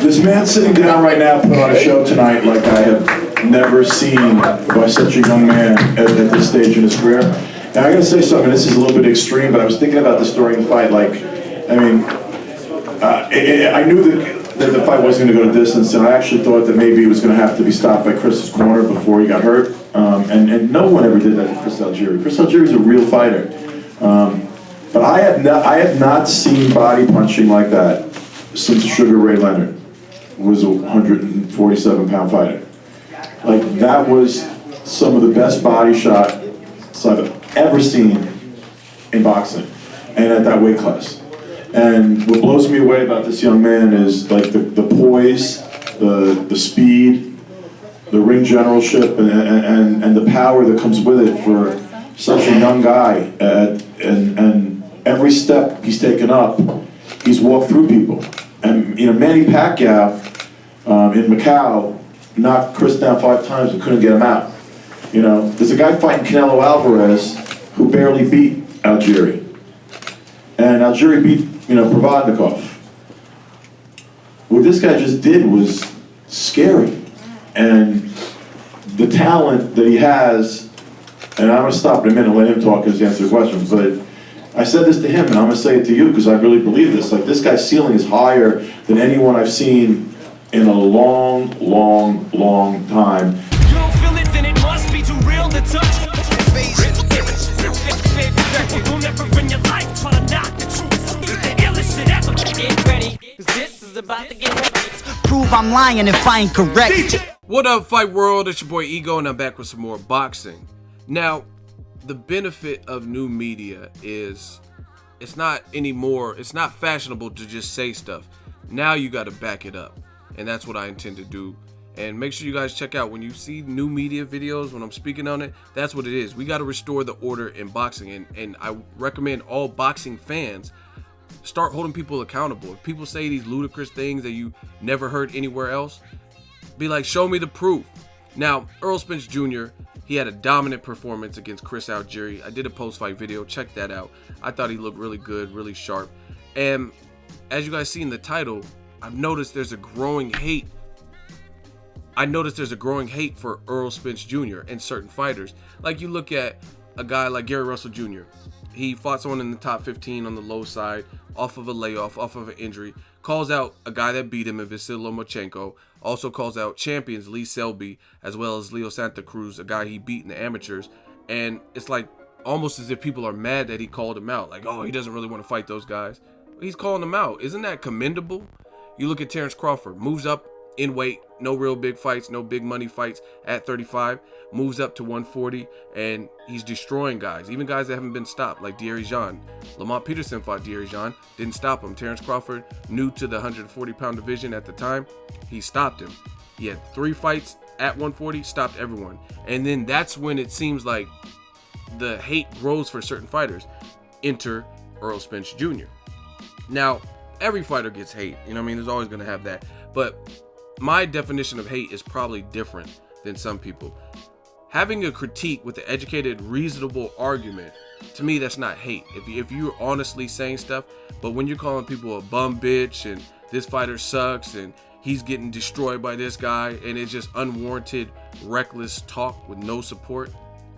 This man sitting down right now put on a show tonight like I have never seen by such a young man at this stage in his career. And I gotta say something, this is a little bit extreme, but I was thinking about this during the fight. Like, I mean, I knew that the fight wasn't gonna go to distance, and I actually thought that maybe it was gonna have to be stopped by Chris's corner before he got hurt. And no one ever did that to Chris Algieri. Chris Algieri's a real fighter. But I have not seen body punching like that since Sugar Ray Leonard was a 147-pound fighter. Like, that was some of the best body shots I've ever seen in boxing, and at that weight class. And what blows me away about this young man is like the poise, the speed, the ring generalship, and the power that comes with it for such a young guy. And every step he's taken up, he's walked through people. And you know, Manny Pacquiao in Macau knocked Chris down 5 times and couldn't get him out. You know, there's a guy fighting Canelo Alvarez who barely beat Algieri. And Algieri beat, you know, Provodnikov. What this guy just did was scary. And the talent that he has, and I'm going to stop in a minute and let him talk as he answers questions, but I said this to him, and I'm going to say it to you because I really believe this. Like, this guy's ceiling is higher than anyone I've seen in a long, long, long time. You don't feel it, then it must be too real to touch. You'll never in your life try to knock the truth. The illest shit ever. Get ready, 'cause this is about to get heavy. Prove I'm lying if I ain't correct. What up, Fight World? It's your boy Ego, and I'm back with some more boxing. Now, the benefit of new media is it's not fashionable to just say stuff. Now you got to back it up, and that's what I intend to do. And make sure you guys check out when you see new media videos, when I'm speaking on it, that's what it is. We got to restore the order in boxing, and I recommend all boxing fans start holding people accountable. If people say these ludicrous things that you never heard anywhere else, be like, show me the proof. Now, Errol Spence Jr., he had a dominant performance against Chris Algieri. I did a post-fight video. Check that out. I thought he looked really good, really sharp. And as you guys see in the title, I've noticed there's a growing hate. For Errol Spence Jr. and certain fighters. Like, you look at a guy like Gary Russell Jr. He fought someone in the top 15 on the low side, off of a layoff, off of an injury. Calls out a guy that beat him in Vasily Lomachenko. Also calls out champions Lee Selby, as well as Leo Santa Cruz, a guy he beat in the amateurs. And it's like almost as if people are mad that he called him out. Like, oh, he doesn't really want to fight those guys. He's calling them out. Isn't that commendable? You look at Terrence Crawford, moves up in weight, no real big fights, no big money fights at 35, moves up to 140, and he's destroying guys, even guys that haven't been stopped, like Thierry Jean. Lamont Peterson fought Thierry Jean, didn't stop him. Terrence Crawford, new to the 140-pound division at the time, he stopped him. He had 3 fights at 140, stopped everyone. And then that's when it seems like the hate grows for certain fighters. Enter Errol Spence Jr. Now, every fighter gets hate, you know what I mean? There's always going to have that. But my definition of hate is probably different than some people. Having a critique with an educated, reasonable argument, to me, that's not hate. If you're honestly saying stuff, but when you're calling people a bum bitch and this fighter sucks and he's getting destroyed by this guy and it's just unwarranted, reckless talk with no support,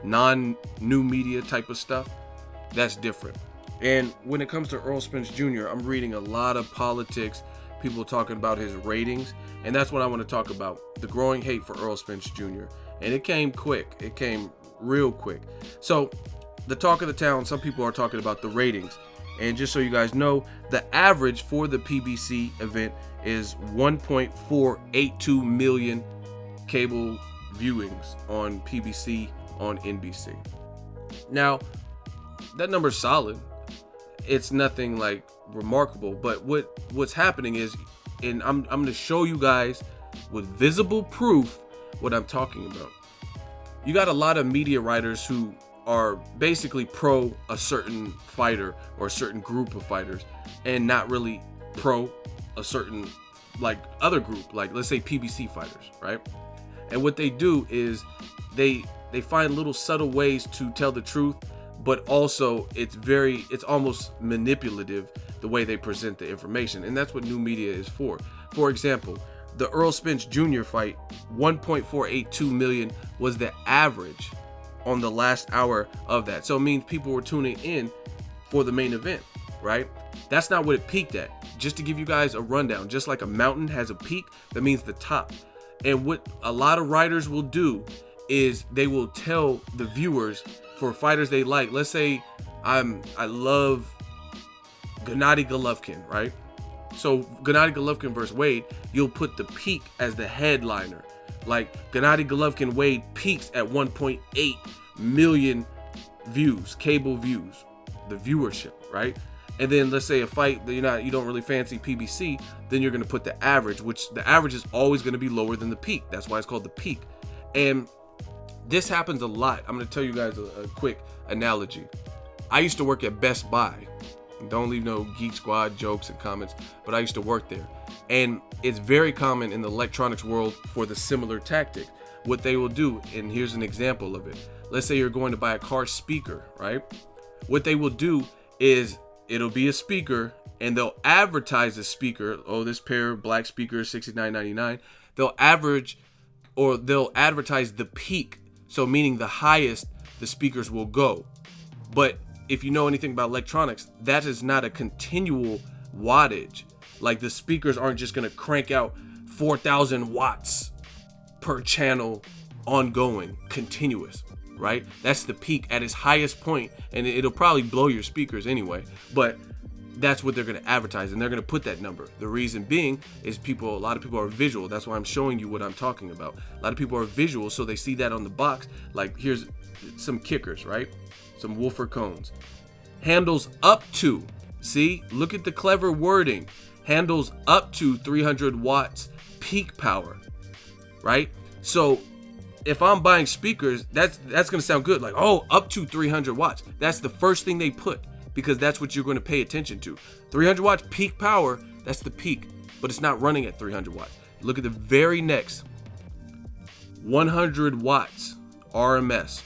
non-new media type of stuff, that's different. And when it comes to Errol Spence Jr., I'm reading a lot of politics, people talking about his ratings, and that's what I want to talk about, the growing hate for Errol Spence Jr. And it came quick. It came real quick. So the talk of the town, some people are talking about the ratings. And just so you guys know, the average for the PBC event is 1.482 million cable viewings on PBC on NBC. Now, that number's solid. It's nothing like remarkable, but what's happening is, and I'm going to show you guys with visible proof what I'm talking about. You got a lot of media writers who are basically pro a certain fighter or a certain group of fighters and not really pro a certain like other group, like let's say PBC fighters, right? And what they do is they find little subtle ways to tell the truth, but also it's almost manipulative the way they present the information. And that's what new media is for. For example, the Errol Spence Jr. fight, 1.482 million was the average on the last hour of that. So it means people were tuning in for the main event, right? That's not what it peaked at. Just to give you guys a rundown, just like a mountain has a peak, that means the top. And what a lot of writers will do is they will tell the viewers for fighters they like. Let's say I love Gennady Golovkin, right? So Gennady Golovkin versus Wade, you'll put the peak as the headliner. Like Gennady Golovkin Wade peaks at 1.8 million views, cable views, the viewership, right? And then let's say a fight that you don't really fancy PBC, then you're going to put the average, which the average is always going to be lower than the peak. That's why it's called the peak. And this happens a lot. I'm going to tell you guys a quick analogy. I used to work at Best Buy. Don't leave no Geek Squad jokes and comments, but I used to work there. And it's very common in the electronics world for the similar tactic. What they will do, and here's an example of it. Let's say you're going to buy a car speaker, right? What they will do is it'll be a speaker and they'll advertise the speaker. Oh, this pair of black speakers, $69.99. They'll advertise the peak. So meaning the highest the speakers will go. But if you know anything about electronics, that is not a continual wattage. Like the speakers aren't just going to crank out 4,000 watts per channel ongoing, continuous, right? That's the peak at its highest point, and it'll probably blow your speakers anyway, but that's what they're going to advertise, and they're going to put that number. The reason being is a lot of people are visual. That's why I'm showing you what I'm talking about. A lot of people are visual, so they see that on the box. Like here's some kickers, right? Some woofer cones. Handles up to, see, look at the clever wording. Handles up to 300 watts peak power, right? So if I'm buying speakers, that's going to sound good. Like, oh, up to 300 watts. That's the first thing they put because that's what you're going to pay attention to. 300 watts peak power, that's the peak, but it's not running at 300 watts. Look at the very next 100 watts RMS,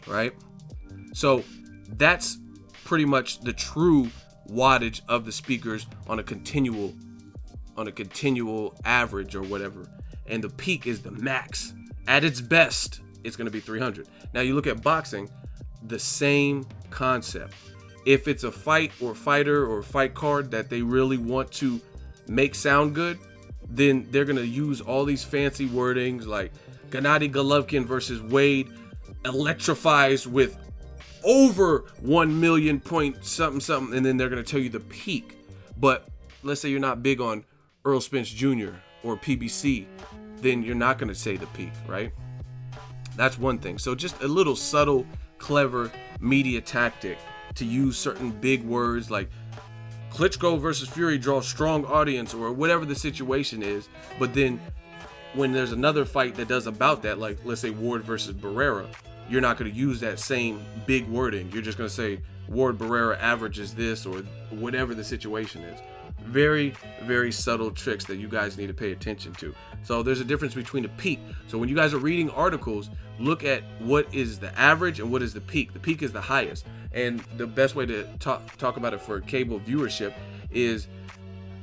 right? So that's pretty much the true wattage of the speakers on a continual average or whatever. And the peak is the max. At its best, it's going to be 300. Now you look at boxing, the same concept. If it's a fight or fighter or fight card that they really want to make sound good, then they're going to use all these fancy wordings like Gennady Golovkin versus Wade electrifies with over 1 million point something, and then they're going to tell you the peak. But let's say you're not big on Errol Spence Jr. or PBC, then you're not going to say the peak, right? That's one thing. So just a little subtle, clever media tactic to use certain big words like Klitschko versus Fury draws strong audience or whatever the situation is. But then when there's another fight that does about that, like let's say Ward versus Barrera, you're not going to use that same big wording. You're just going to say Ward Barrera averages this or whatever the situation is. Very, very subtle tricks that you guys need to pay attention to. So there's a difference between the peak. So when you guys are reading articles, look at what is the average and what is the peak. The peak is the highest. And the best way to talk about it for cable viewership is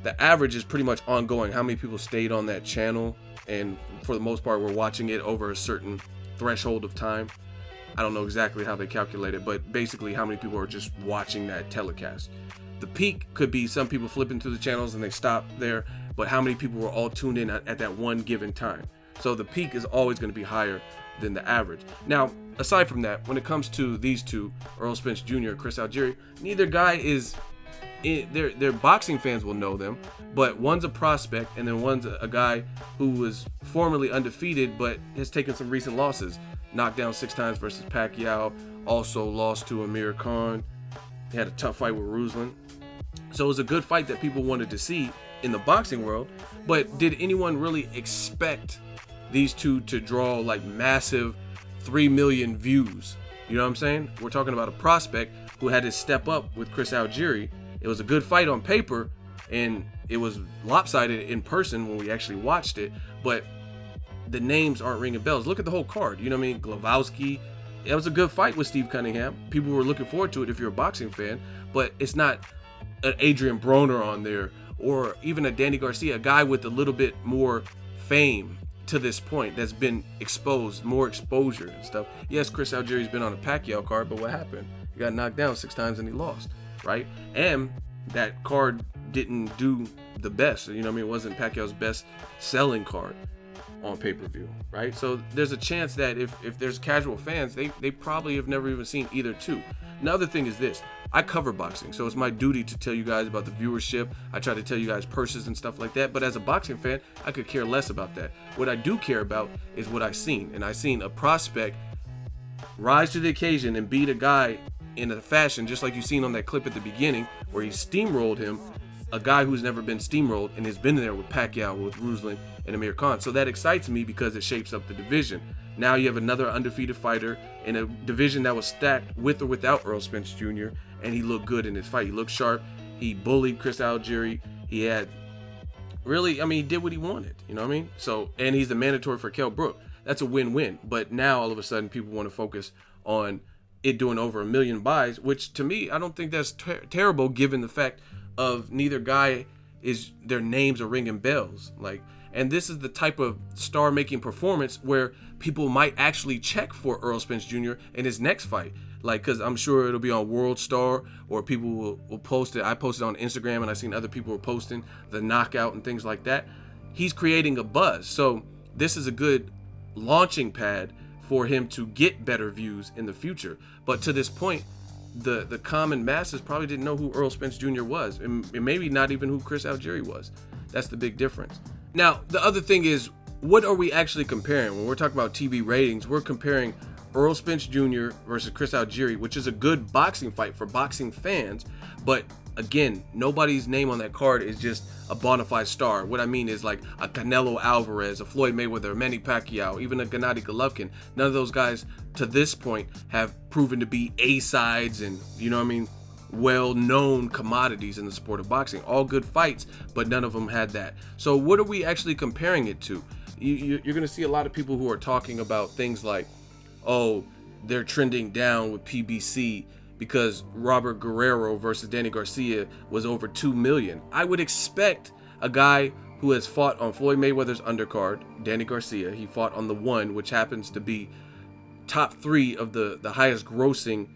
the average is pretty much ongoing. How many people stayed on that channel? And for the most part, we're watching it over a certain threshold of time. I don't know exactly how they calculate it, but basically how many people are just watching that telecast. The peak could be some people flipping through the channels and they stop there, but how many people were all tuned in at that one given time. So the peak is always going to be higher than the average. Now, aside from that, when it comes to these two, Errol Spence Jr. and Chris Algieri, neither guy is, their boxing fans will know them, but one's a prospect and then one's a guy who was formerly undefeated but has taken some recent losses. Knocked down 6 times versus Pacquiao, also lost to Amir Khan. He had a tough fight with Ruslan. So it was a good fight that people wanted to see in the boxing world, but did anyone really expect these two to draw like massive 3 million views? You know what I'm saying? We're talking about a prospect who had to step up with Chris Algieri. It was a good fight on paper, and it was lopsided in person when we actually watched it, but the names aren't ringing bells. Look at the whole card. You know what I mean? Glavowski. It was a good fight with Steve Cunningham. People were looking forward to it if you're a boxing fan, but it's not an Adrian Broner on there or even a Danny Garcia, a guy with a little bit more fame to this point that's been exposed, more exposure and stuff. Yes, Chris Algieri's been on a Pacquiao card, but what happened? He got knocked down 6 times and he lost, right? And that card didn't do the best. You know what I mean? It wasn't Pacquiao's best selling card on pay-per-view, right? So there's a chance that if there's casual fans, they probably have never even seen either two. Another thing is this: I cover boxing, so it's my duty to tell you guys about the viewership. I try to tell you guys purses and stuff like that, but as a boxing fan, I could care less about that. What I do care about is what I've seen, and I've seen a prospect rise to the occasion and beat a guy in a fashion just like you seen on that clip at the beginning where he steamrolled him, a guy who's never been steamrolled and has been there with Pacquiao, with Ruslan, and Amir Khan. So that excites me because it shapes up the division. Now you have another undefeated fighter in a division that was stacked with or without Errol Spence Jr., and he looked good in his fight. He looked sharp. He bullied Chris Algieri. He had really, I mean, he did what he wanted, you know what I mean? So, and he's the mandatory for Kell Brook. That's a win-win. But now all of a sudden people want to focus on it doing over 1 million buys, which to me, I don't think that's terrible given the fact of neither guy is, their names are ringing bells. Like, and this is the type of star-making performance where people might actually check for Errol Spence Jr. in his next fight. Like, because I'm sure it'll be on World Star, or people will post it. I posted on Instagram, and I've seen other people were posting the knockout and things like that. He's creating a buzz. So this is a good launching pad for him to get better views in the future. But to this point, the common masses probably didn't know who Errol Spence Jr. was, and maybe not even who Chris Algieri was. That's the big difference. Now, the other thing is, what are we actually comparing? When we're talking about TV ratings, we're comparing Errol Spence Jr. versus Chris Algieri, which is a good boxing fight for boxing fans. But again, nobody's name on that card is just a bona fide star. What I mean is like a Canelo Alvarez, a Floyd Mayweather, a Manny Pacquiao, even a Gennady Golovkin. None of those guys to this point have proven to be A-sides and, you know what I mean, well-known commodities in the sport of boxing. All good fights, but none of them had that. So what are we actually comparing it to? You're going to see a lot of people who are talking about things like, oh, they're trending down with PBC because Robert Guerrero versus Danny Garcia was over 2 million. I would expect a guy who has fought on Floyd Mayweather's undercard, Danny Garcia, he fought on the one, which happens to be top 3 of the highest grossing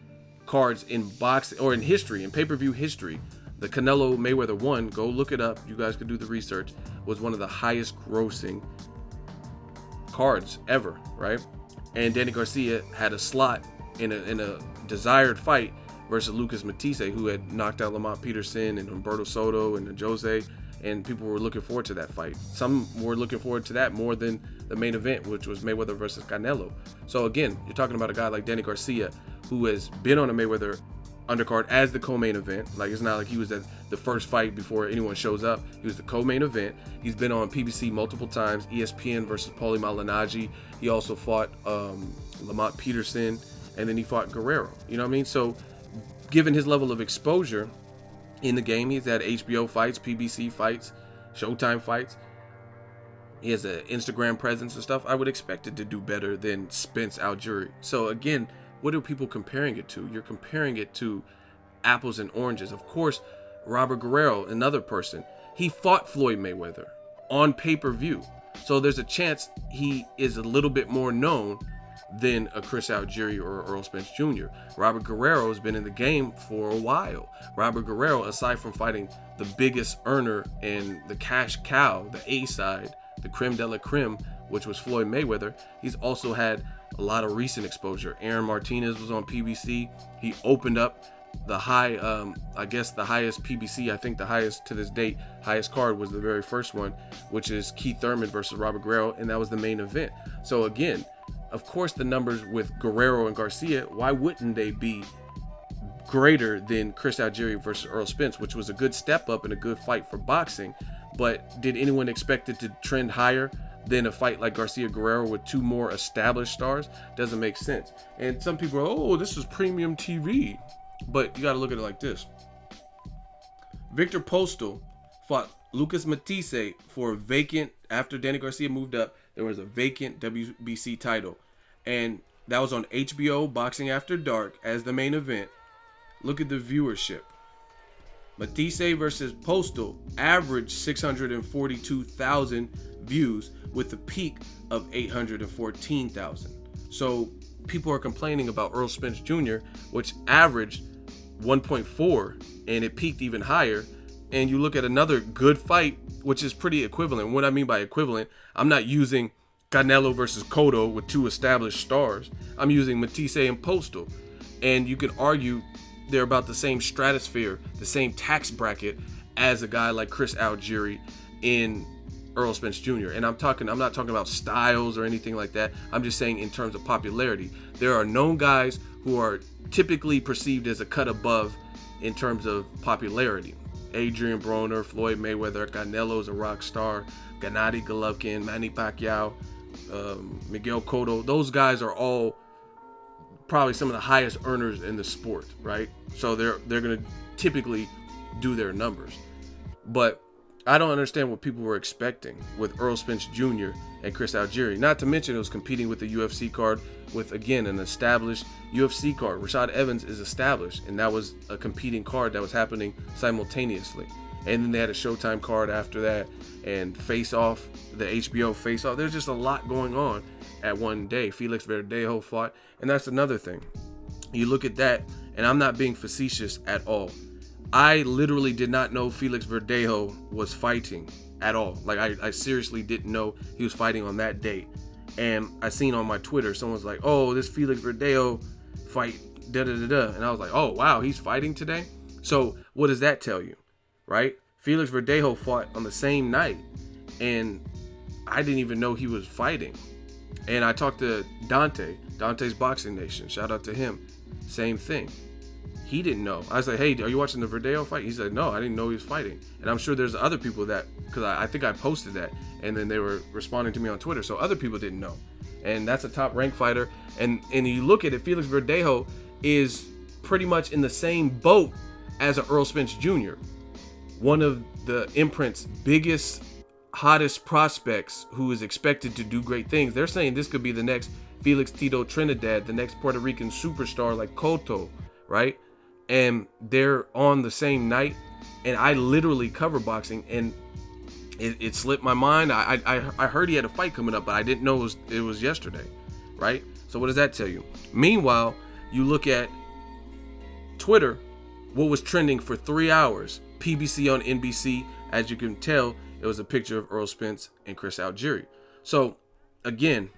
cards in boxing, or in history, in pay-per-view history. The Canelo Mayweather one, go look it up, you guys could do the research, was one of the highest grossing cards ever, right? And Danny Garcia had a slot in a desired fight versus Lucas Matisse, who had knocked out Lamont Peterson and Humberto Soto and Jose, and people were looking forward to that fight. Some were looking forward to that more than the main event, which was Mayweather versus Canelo. So again, you're talking about a guy like Danny Garcia, who has been on a Mayweather undercard as the co-main event. Like, it's not like he was at the first fight before anyone shows up. He was the co-main event. He's been on PBC multiple times, ESPN versus Paulie Malignaggi. He also fought Lamont Peterson, and then he fought Guerrero. You know what I mean? So given his level of exposure in the game, he's had HBO fights, PBC fights, Showtime fights. He has an Instagram presence and stuff. I would expect it to do better than Spence Algieri. So again, what are people comparing it to? You're comparing it to apples and oranges. Of course, Robert Guerrero, another person, he fought Floyd Mayweather on pay-per-view. So there's a chance he is a little bit more known than a Chris Algieri or Errol Spence Jr. Robert Guerrero has been in the game for a while. Robert Guerrero, aside from fighting the biggest earner and the cash cow, the A side, the creme de la creme, which was Floyd Mayweather, he's also had a lot of recent exposure. Aaron Martinez was on PBC. He opened up the high, I guess the highest PBC, I think the highest to this date, highest card was the very first one, which is Keith Thurman versus Robert Guerrero, and that was the main event. So again, of course the numbers with Guerrero and Garcia, why wouldn't they be greater than Chris Algieri versus Errol Spence, which was a good step up and a good fight for boxing. But did anyone expect it to trend higher than a fight like Garcia Guerrero with 2 more established stars? Doesn't make sense. And some people are, oh, this is premium TV. But you got to look at it like this. Victor Postal fought Lucas Matisse for a vacant, after Danny Garcia moved up, there was a vacant WBC title. And that was on HBO Boxing After Dark as the main event. Look at the viewership. Matisse versus Postal averaged 642,000 views with a peak of 814,000. So people are complaining about Errol Spence Jr., which averaged 1.4 and it peaked even higher. And you look at another good fight, which is pretty equivalent. What I mean by equivalent, I'm not using Canelo versus Cotto with 2 established stars. I'm using Matisse and Postal. And you can argue they're about the same stratosphere, the same tax bracket as a guy like Chris Algieri in Errol Spence Jr. And I'm not talking about styles or anything like that. I'm just saying in terms of popularity. There are known guys who are typically perceived as a cut above in terms of popularity. Adrian Broner, Floyd Mayweather, Canelo's a rock star, Gennady Golovkin, Manny Pacquiao, Miguel Cotto. Those guys are all probably some of the highest earners in the sport, right? So they're going to typically do their numbers. But I don't understand what people were expecting with Errol Spence Jr. and Chris Algieri. Not to mention it was competing with the UFC card with, again, an established UFC card. Rashad Evans is established, and that was a competing card that was happening simultaneously. And then they had a Showtime card after that, and Face Off, the HBO Face Off. There's just a lot going on at one day. Felix Verdejo fought, and that's another thing. You look at that, and I'm not being facetious at all. I literally did not know Felix Verdejo was fighting at all. Like, I seriously didn't know he was fighting on that date. And I seen on my Twitter, someone's like, oh, this Felix Verdejo fight, da-da-da-da. And I was like, oh, wow, he's fighting today? So what does that tell you, right? Felix Verdejo fought on the same night, and I didn't even know he was fighting. And I talked to Dante's Boxing Nation. Shout out to him. Same thing. He didn't know. I was like, hey, are you watching the Verdejo fight? He said, no, I didn't know he was fighting. And I'm sure there's other people that, because I think I posted that, and then they were responding to me on Twitter. So other people didn't know. And that's a top ranked fighter. And you look at it, Felix Verdejo is pretty much in the same boat as a Errol Spence Jr. One of the imprint's biggest, hottest prospects who is expected to do great things. They're saying this could be the next Felix Tito Trinidad, the next Puerto Rican superstar like Cotto, right? And they're on the same night, and I literally cover boxing, and it slipped my mind. I heard he had a fight coming up, but I didn't know it was yesterday, right? So what does that tell you? Meanwhile, you look at Twitter, what was trending for 3 hours, PBC on NBC. As you can tell, it was a picture of Errol Spence and Chris Algieri. So again,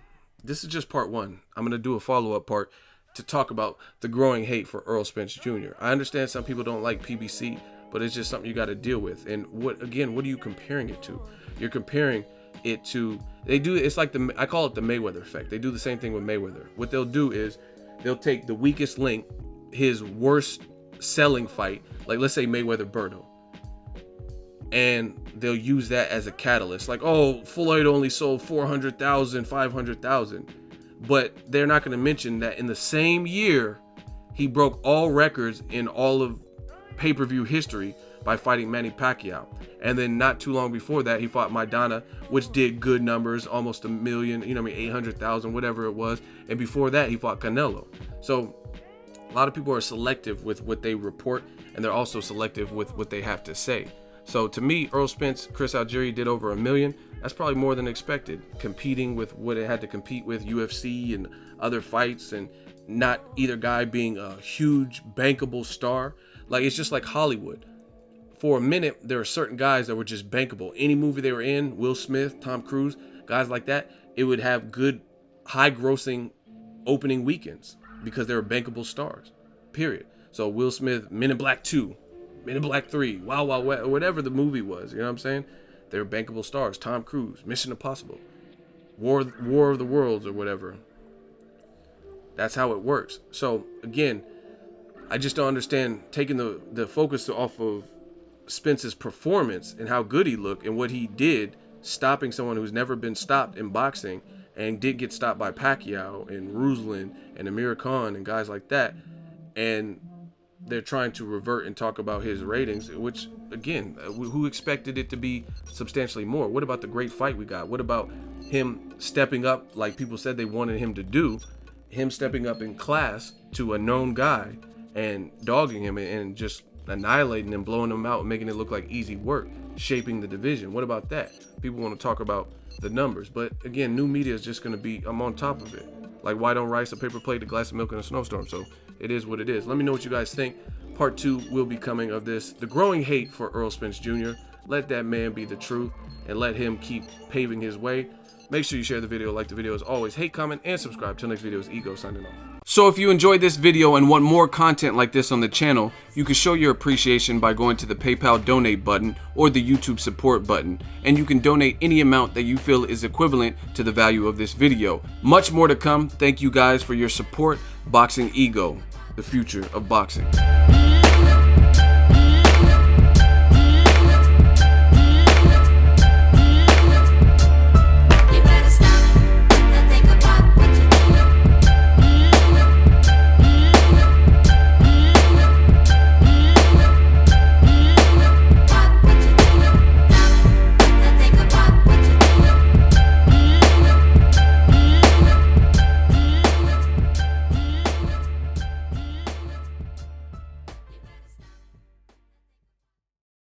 this is just part one. I'm going to do a follow-up part to talk about the growing hate for Errol Spence Jr. I understand some people don't like PBC, but it's just something you got to deal with. And what are you comparing it to? You're comparing it to, it's like I call it the Mayweather effect. They do the same thing with Mayweather. What they'll do is they'll take the weakest link, his worst selling fight, like let's say Mayweather Berto, and they'll use that as a catalyst. Like, oh, Floyd only sold 400,000, 500,000. But they're not going to mention that in the same year, he broke all records in all of pay-per-view history by fighting Manny Pacquiao. And then not too long before that, he fought Maidana, which did good numbers, almost 1 million, 800,000, whatever it was. And before that, he fought Canelo. So a lot of people are selective with what they report, and they're also selective with what they have to say. So to me, Errol Spence, Chris Algieri did over 1 million. That's probably more than expected, competing with what it had to compete with, UFC and other fights, and not either guy being a huge bankable star. Like, it's just like Hollywood. For a minute, there are certain guys that were just bankable. Any movie they were in, Will Smith, Tom Cruise, guys like that, it would have good, high-grossing opening weekends because they were bankable stars, period. So Will Smith, Men in Black 2, Men in Black 3, Wild Wild West, whatever the movie was, you know what I'm saying? They're bankable stars. Tom Cruise, Mission Impossible, War of the Worlds or whatever. That's how it works. So again, I just don't understand taking the focus off of Spence's performance and how good he looked and what he did, stopping someone who's never been stopped in boxing and did get stopped by Pacquiao and Ruslan and Amir Khan and guys like that. And they're trying to revert and talk about his ratings, which, again, who expected it to be substantially more? What about the great fight we got? What about him stepping up like people said they wanted him to do, him stepping up in class to a known guy and dogging him and just annihilating them, blowing them out, making it look like easy work, shaping the division. What about that? People want to talk about the numbers, but again, new media is just going to be, I'm on top of it. Like, why don't rice, a paper plate, a glass of milk, and a snowstorm? So it is what it is. Let me know what you guys think. Part 2 will be coming of this. The growing hate for Errol Spence Jr. Let that man be the truth and let him keep paving his way. Make sure you share the video, like the video as always. Hate, comment, and subscribe. Till next video is Ego signing off. So if you enjoyed this video and want more content like this on the channel, you can show your appreciation by going to the PayPal donate button or the YouTube support button. And you can donate any amount that you feel is equivalent to the value of this video. Much more to come. Thank you guys for your support. Boxing Ego, the future of boxing.